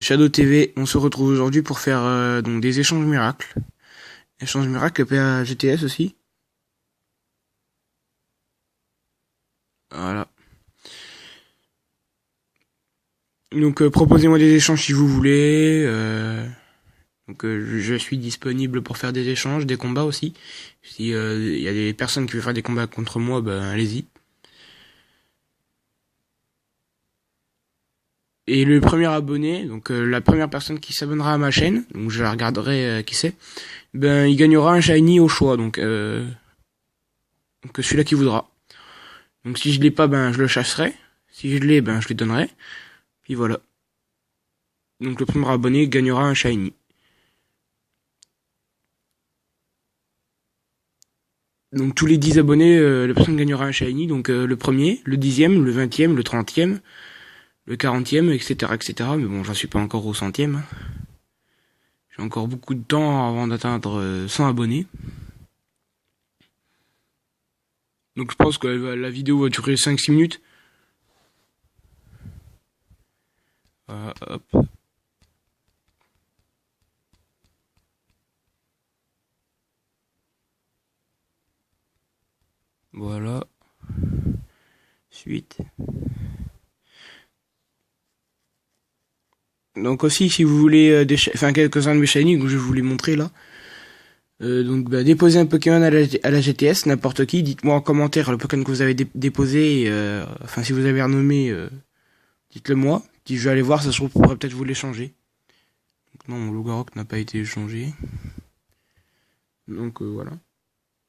Shadow TV, on se retrouve aujourd'hui pour faire donc des échanges miracles. Échanges miracles PA GTS aussi. Voilà. Donc proposez-moi des échanges si vous voulez. Je suis disponible pour faire des échanges, des combats aussi. Si il y a des personnes qui veulent faire des combats contre moi, ben allez-y. Et le premier abonné, donc la première personne qui s'abonnera à ma chaîne, donc je la regarderai qui c'est, ben il gagnera un shiny au choix, donc celui-là qui voudra. Donc si je l'ai pas, ben je le chasserai. Si je l'ai, ben je lui donnerai. Puis voilà. Donc le premier abonné gagnera un shiny. Donc tous les 10 abonnés, la personne gagnera un shiny. Donc le premier, le 10e, le 20e, le 30e, le 40e, etc. etc. Mais bon, j'en suis pas encore au 100e. J'ai encore beaucoup de temps avant d'atteindre 100 abonnés. Donc je pense que la vidéo va durer 5-6 minutes. Hop. Voilà. Suite. Donc aussi, si vous voulez quelques-uns de mes shiny que je vais vous les montrer là. Déposez un Pokémon à la GTS, n'importe qui. Dites-moi en commentaire le Pokémon que vous avez déposé. Si vous avez renommé, dites-le moi. Si je vais aller voir, ça se trouve, pourrait peut-être vous l'échanger. Non, mon Logarok n'a pas été échangé. Donc voilà.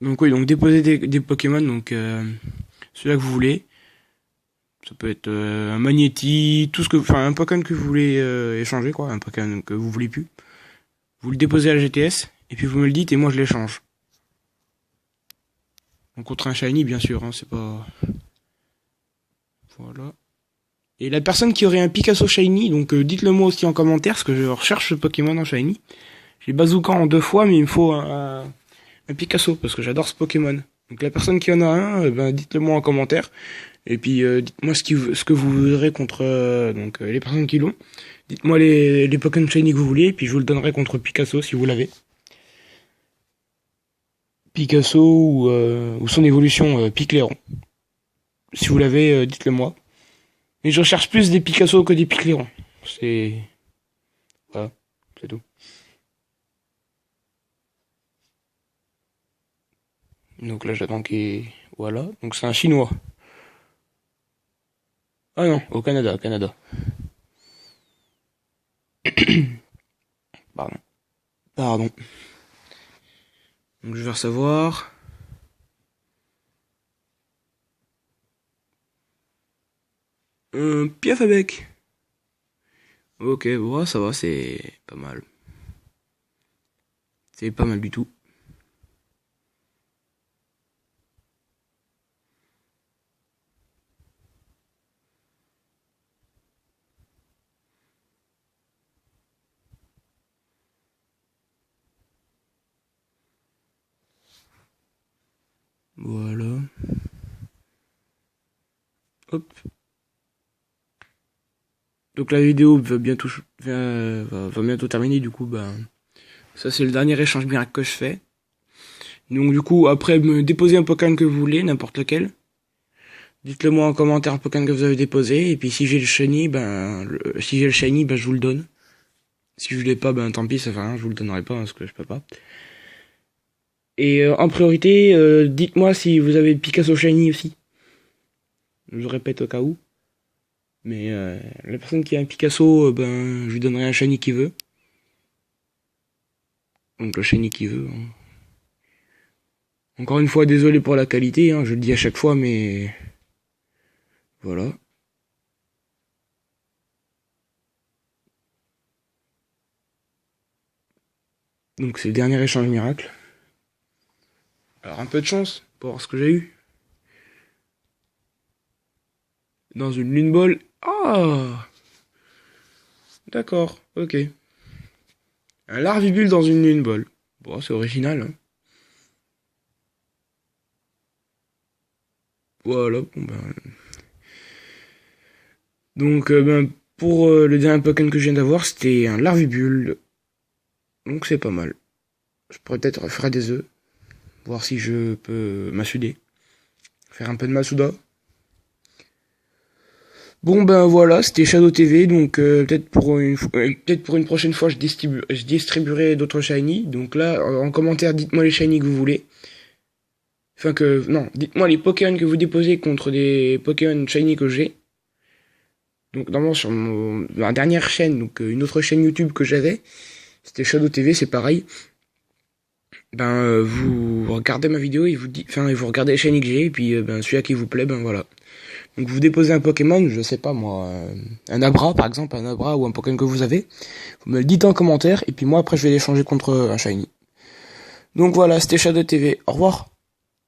Donc oui, donc déposez des Pokémon, donc celui-là que vous voulez. Ça peut être un Magnéti, un Pokémon que vous voulez échanger, quoi, un Pokémon que vous voulez plus. Vous le déposez à la GTS, et puis vous me le dites, et moi je l'échange. Donc contre un Shiny, bien sûr, hein, c'est pas... Voilà. Et la personne qui aurait un Picasso Shiny, donc dites-le moi aussi en commentaire, parce que je recherche ce Pokémon en Shiny. J'ai Bazooka en 2 fois, mais il me faut un Picasso, parce que j'adore ce Pokémon. Donc la personne qui en a un, dites-le moi en commentaire. Et puis dites-moi ce que vous voudrez contre les personnes qui l'ont. Dites-moi les Pokémon Shiny que vous voulez, et puis je vous le donnerai contre Picasso si vous l'avez. Picasso ou son évolution Picléron. Si vous l'avez, dites-le moi. Mais je recherche plus des Picasso que des Piclérons. C'est... Voilà, c'est tout. Donc là j'attends qu'il... Voilà, donc c'est un Chinois. Ah non, au Canada, Canada. Pardon. Pardon. Donc je vais recevoir... Un Piaf à bec. Ok, bon, ça va, c'est pas mal. C'est pas mal du tout. Voilà. Hop. Donc la vidéo va bientôt, va bientôt terminer, du coup, ça c'est le dernier échange miracle que je fais. Donc du coup, après, me déposer un Pokémon que vous voulez, n'importe lequel. Dites-le moi en commentaire un Pokémon que vous avez déposé, et puis si j'ai le shiny, je vous le donne. Si je l'ai pas, tant pis, ça fait rien, je vous le donnerai pas, parce que je peux pas. Et en priorité, dites-moi si vous avez le Picasso shiny aussi. Je répète au cas où. Mais la personne qui a un Picasso, je lui donnerai un shiny qu'il veut. Donc le shiny qu'il veut. Hein. Encore une fois, désolé pour la qualité, hein, je le dis à chaque fois, mais... Voilà. Donc c'est le dernier échange miracle. Alors un peu de chance pour voir ce que j'ai eu. Dans une lune ball. Ah, d'accord, ok. Un larvibule dans une lune ball. Bon, c'est original, hein. Voilà, bon Donc, Pour le dernier Pokémon que je viens d'avoir, c'était un Larvibule. Donc c'est pas mal. Je pourrais peut-être faire des œufs. Voir si je peux m'assuder. Faire un peu de Masuda. Bon ben voilà, c'était Shadow TV, donc peut-être pour une prochaine fois je distribuerai d'autres shiny. Donc là, en commentaire, dites-moi les shiny que vous voulez. Enfin non, dites-moi les Pokémon que vous déposez contre des Pokémon shiny que j'ai. Donc normalement sur ma dernière chaîne, donc une autre chaîne YouTube que j'avais, c'était Shadow TV, c'est pareil. Vous regardez ma vidéo et vous regardez les shiny que j'ai, et puis celui-là qui vous plaît, ben voilà. Donc vous déposez un Pokémon, je sais pas moi, un Abra par exemple, un Abra ou un Pokémon que vous avez, vous me le dites en commentaire, et puis moi après je vais l'échanger contre un Shiny. Donc voilà, c'était Shadow TV, au revoir.